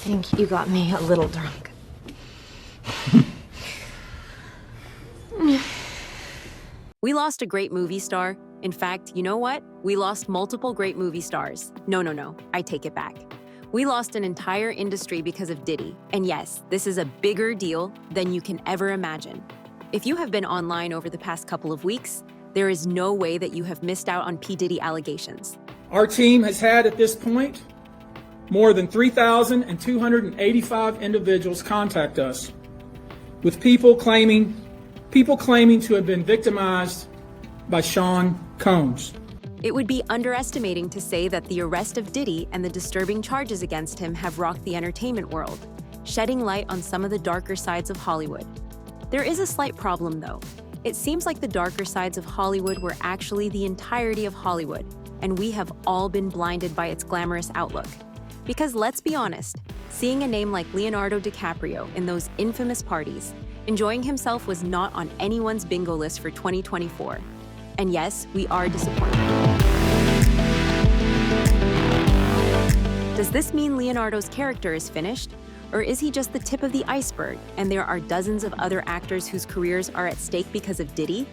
think you got me a little drunk. We lost a great movie star. In fact, you know what? We lost multiple great movie stars. No, I take it back. We lost an entire industry because of Diddy. And yes, this is a bigger deal than you can ever imagine. If you have been online over the past couple of weeks, there is no way that you have missed out on P. Diddy allegations. Our team has had at this point more than 3,285 individuals contact us with people claiming to have been victimized by Sean Combs. It would be underestimating to say that the arrest of Diddy and the disturbing charges against him have rocked the entertainment world, shedding light on some of the darker sides of Hollywood. There is a slight problem, though. It seems like the darker sides of Hollywood were actually the entirety of Hollywood, and we have all been blinded by its glamorous outlook. Because let's be honest, seeing a name like Leonardo DiCaprio in those infamous parties, enjoying himself was not on anyone's bingo list for 2024. And yes, we are disappointed. Does this mean Leonardo's character is finished? Or is he just the tip of the iceberg, and there are dozens of other actors whose careers are at stake because of Diddy?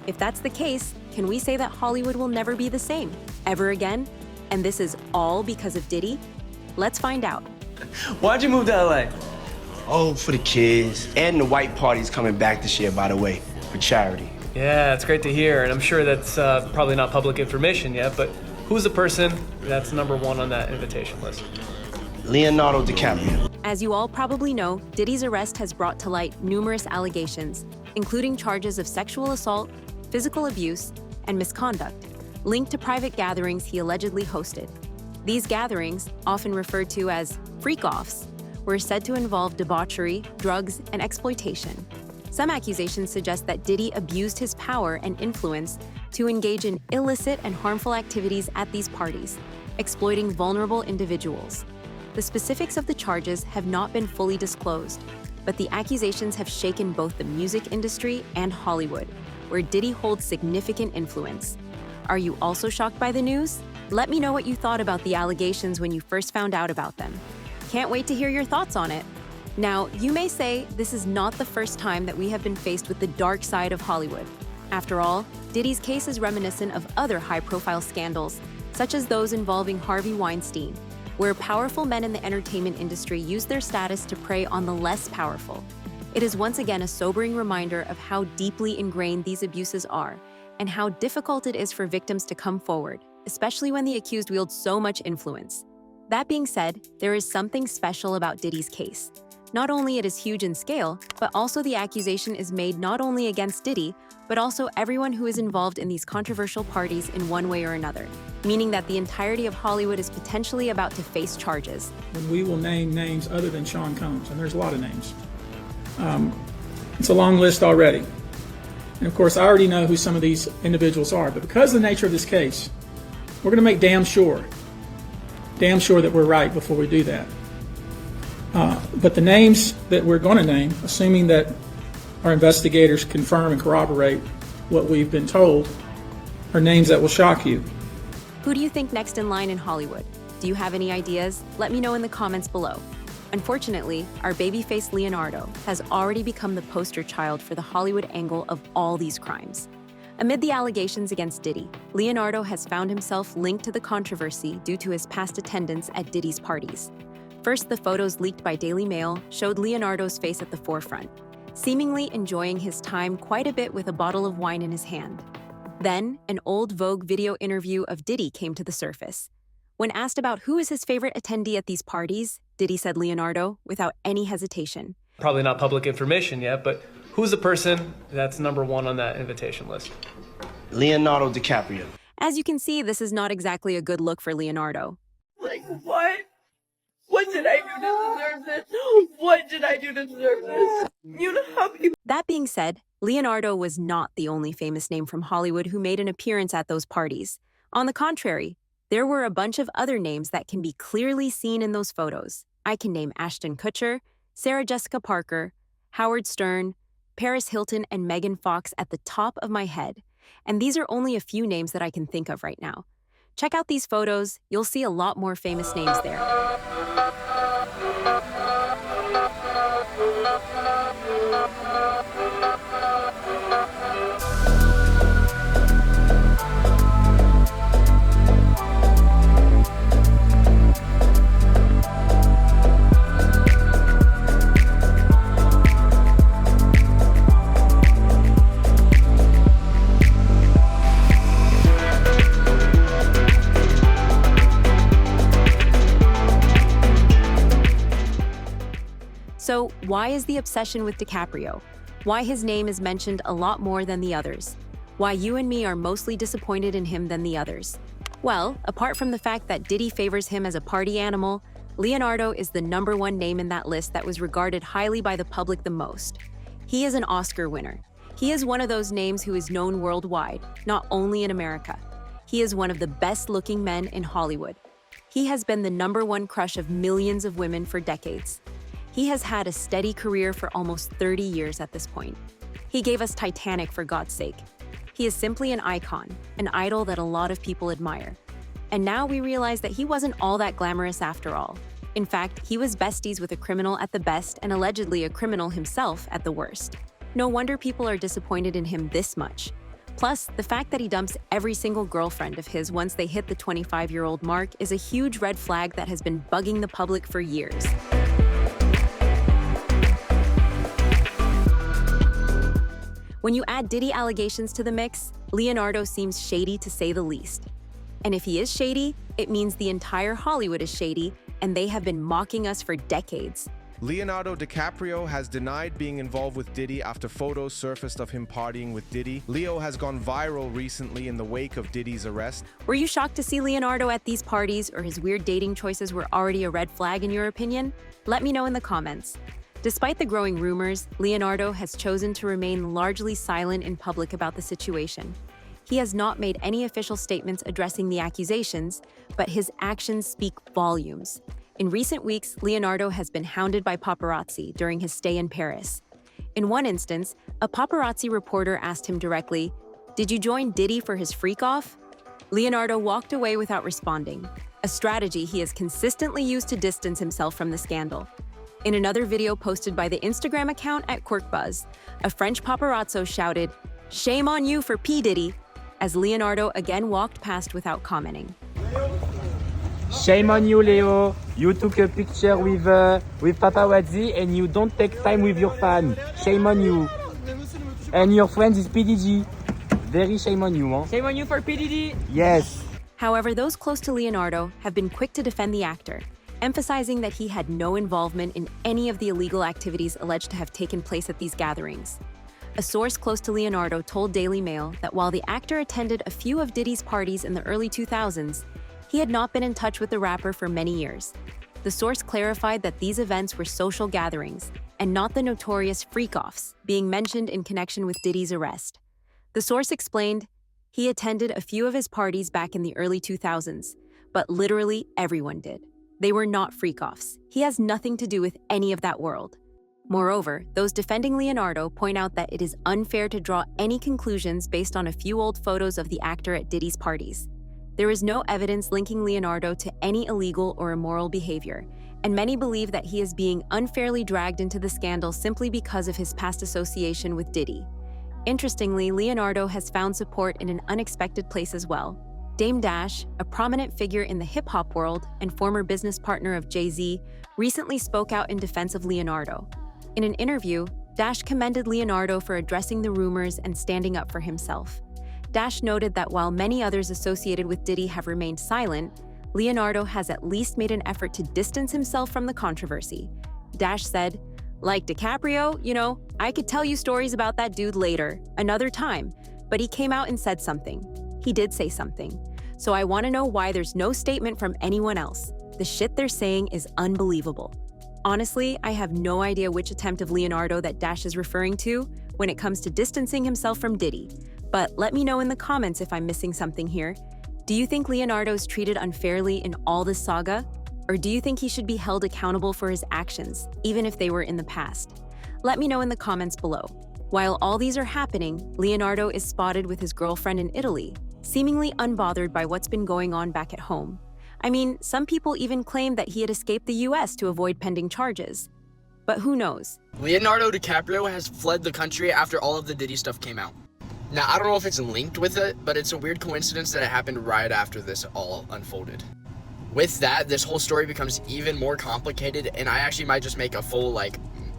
If that's the case, can we say that Hollywood will never be the same, ever again? And this is all because of Diddy? Let's find out. Why'd you move to LA? Oh, for the kids. And the white party's coming back this year, by the way, for charity. Yeah, it's great to hear, and I'm sure that's probably not public information yet, but who's the person that's #1 on that invitation list? Leonardo DiCaprio. As you all probably know, Diddy's arrest has brought to light numerous allegations, including charges of sexual assault, physical abuse, and misconduct, linked to private gatherings he allegedly hosted. These gatherings, often referred to as freak-offs, were said to involve debauchery, drugs, and exploitation. Some accusations suggest that Diddy abused his power and influence to engage in illicit and harmful activities at these parties, exploiting vulnerable individuals. The specifics of the charges have not been fully disclosed, but the accusations have shaken both the music industry and Hollywood, where Diddy holds significant influence. Are you also shocked by the news? Let me know what you thought about the allegations when you first found out about them. Can't wait to hear your thoughts on it. Now, you may say this is not the first time that we have been faced with the dark side of Hollywood. After all, Diddy's case is reminiscent of other high-profile scandals, such as those involving Harvey Weinstein, where powerful men in the entertainment industry use their status to prey on the less powerful. It is once again a sobering reminder of how deeply ingrained these abuses are, and how difficult it is for victims to come forward, especially when the accused wields so much influence. That being said, there is something special about Diddy's case. Not only it is huge in scale, but also the accusation is made not only against Diddy, but also everyone who is involved in these controversial parties in one way or another, meaning that the entirety of Hollywood is potentially about to face charges. And we will name names other than Sean Combs, and there's a lot of names. It's a long list already. And of course, I already know who some of these individuals are, but because of the nature of this case, we're going to make damn sure that we're right before we do that. But the names that we're going to name, assuming that our investigators confirm and corroborate what we've been told, are names that will shock you. Who do you think next in line in Hollywood? Do you have any ideas? Let me know in the comments below. Unfortunately, our babyface Leonardo has already become the poster child for the Hollywood angle of all these crimes. Amid the allegations against Diddy, Leonardo has found himself linked to the controversy due to his past attendance at Diddy's parties. First, the photos leaked by Daily Mail showed Leonardo's face at the forefront, seemingly enjoying his time quite a bit with a bottle of wine in his hand. Then, an old Vogue video interview of Diddy came to the surface. When asked about who is his favorite attendee at these parties, Diddy said Leonardo without any hesitation. Probably not public information yet, but who's the person that's #1 on that invitation list? Leonardo DiCaprio. As you can see, this is not exactly a good look for Leonardo. Like, what? What did I do to deserve this? What did I do to deserve this? You know how people... That being said, Leonardo was not the only famous name from Hollywood who made an appearance at those parties. On the contrary, there were a bunch of other names that can be clearly seen in those photos. I can name Ashton Kutcher, Sarah Jessica Parker, Howard Stern, Paris Hilton, and Megan Fox at the top of my head. And these are only a few names that I can think of right now. Check out these photos, you'll see a lot more famous names there. So, why is the obsession with DiCaprio? Why his name is mentioned a lot more than the others? Why you and me are mostly disappointed in him than the others? Well, apart from the fact that Diddy favors him as a party animal, Leonardo is the #1 name in that list that was regarded highly by the public the most. He is an Oscar winner. He is one of those names who is known worldwide, not only in America. He is one of the best-looking men in Hollywood. He has been the #1 crush of millions of women for decades. He has had a steady career for almost 30 years at this point. He gave us Titanic, for God's sake. He is simply an icon, an idol that a lot of people admire. And now we realize that he wasn't all that glamorous after all. In fact, he was besties with a criminal at the best and allegedly a criminal himself at the worst. No wonder people are disappointed in him this much. Plus, the fact that he dumps every single girlfriend of his once they hit the 25-year-old mark is a huge red flag that has been bugging the public for years. When you add Diddy allegations to the mix, Leonardo seems shady to say the least. And if he is shady, it means the entire Hollywood is shady, and they have been mocking us for decades. Leonardo DiCaprio has denied being involved with Diddy after photos surfaced of him partying with Diddy. Leo has gone viral recently in the wake of Diddy's arrest. Were you shocked to see Leonardo at these parties, or his weird dating choices were already a red flag in your opinion? Let me know in the comments. Despite the growing rumors, Leonardo has chosen to remain largely silent in public about the situation. He has not made any official statements addressing the accusations, but his actions speak volumes. In recent weeks, Leonardo has been hounded by paparazzi during his stay in Paris. In one instance, a paparazzi reporter asked him directly, "Did you join Diddy for his freak-off?" Leonardo walked away without responding, a strategy he has consistently used to distance himself from the scandal. In another video posted by the Instagram account @QuirkBuzz, a French paparazzo shouted, "Shame on you for P.Diddy," as Leonardo again walked past without commenting. Shame on you, Leo. You took a picture with paparazzi and you don't take time with your fan. Shame on you. And your friend is P.Diddy. Very shame on you, huh? Shame on you for P.Diddy. Yes. However, those close to Leonardo have been quick to defend the actor, emphasizing that he had no involvement in any of the illegal activities alleged to have taken place at these gatherings. A source close to Leonardo told Daily Mail that while the actor attended a few of Diddy's parties in the early 2000s, he had not been in touch with the rapper for many years. The source clarified that these events were social gatherings and not the notorious freak-offs being mentioned in connection with Diddy's arrest. The source explained, he attended a few of his parties back in the early 2000s, but literally everyone did. They were not freak-offs. He has nothing to do with any of that world. Moreover, those defending Leonardo point out that it is unfair to draw any conclusions based on a few old photos of the actor at Diddy's parties. There is no evidence linking Leonardo to any illegal or immoral behavior, and many believe that he is being unfairly dragged into the scandal simply because of his past association with Diddy. Interestingly, Leonardo has found support in an unexpected place as well. Dame Dash, a prominent figure in the hip-hop world and former business partner of Jay-Z, recently spoke out in defense of Leonardo. In an interview, Dash commended Leonardo for addressing the rumors and standing up for himself. Dash noted that while many others associated with Diddy have remained silent, Leonardo has at least made an effort to distance himself from the controversy. Dash said, "Like DiCaprio, I could tell you stories about that dude later, another time, but he came out and said something. He did say something. So I want to know why there's no statement from anyone else. The shit they're saying is unbelievable." Honestly, I have no idea which attempt of Leonardo that Dash is referring to when it comes to distancing himself from Diddy, but let me know in the comments if I'm missing something here. Do you think Leonardo's treated unfairly in all this saga? Or do you think he should be held accountable for his actions, even if they were in the past? Let me know in the comments below. While all these are happening, Leonardo is spotted with his girlfriend in Italy, seemingly unbothered by what's been going on back at home. I mean, some people even claim that he had escaped the US to avoid pending charges. But who knows? Leonardo DiCaprio has fled the country after all of the Diddy stuff came out. Now, I don't know if it's linked with it, but it's a weird coincidence that it happened right after this all unfolded. With that, this whole story becomes even more complicated, and I actually might just make a full,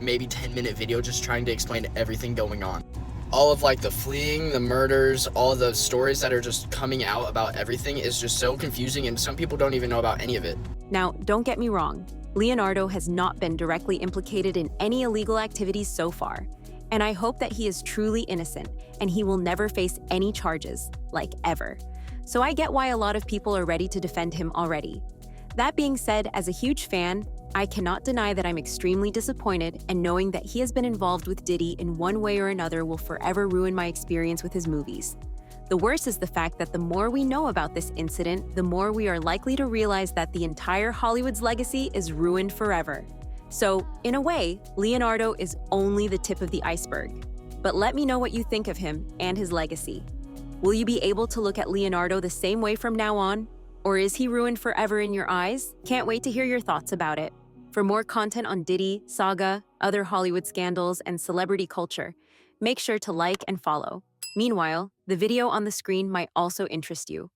maybe 10-minute video just trying to explain everything going on. All of, the fleeing, the murders, all the stories that are just coming out about everything is just so confusing, and some people don't even know about any of it. Now, don't get me wrong. Leonardo has not been directly implicated in any illegal activities so far. And I hope that he is truly innocent and he will never face any charges, ever. So I get why a lot of people are ready to defend him already. That being said, as a huge fan, I cannot deny that I'm extremely disappointed, and knowing that he has been involved with Diddy in one way or another will forever ruin my experience with his movies. The worst is the fact that the more we know about this incident, the more we are likely to realize that the entire Hollywood's legacy is ruined forever. So, in a way, Leonardo is only the tip of the iceberg. But let me know what you think of him and his legacy. Will you be able to look at Leonardo the same way from now on? Or is he ruined forever in your eyes? Can't wait to hear your thoughts about it. For more content on Diddy, Saga, other Hollywood scandals, and celebrity culture, make sure to like and follow. Meanwhile, the video on the screen might also interest you.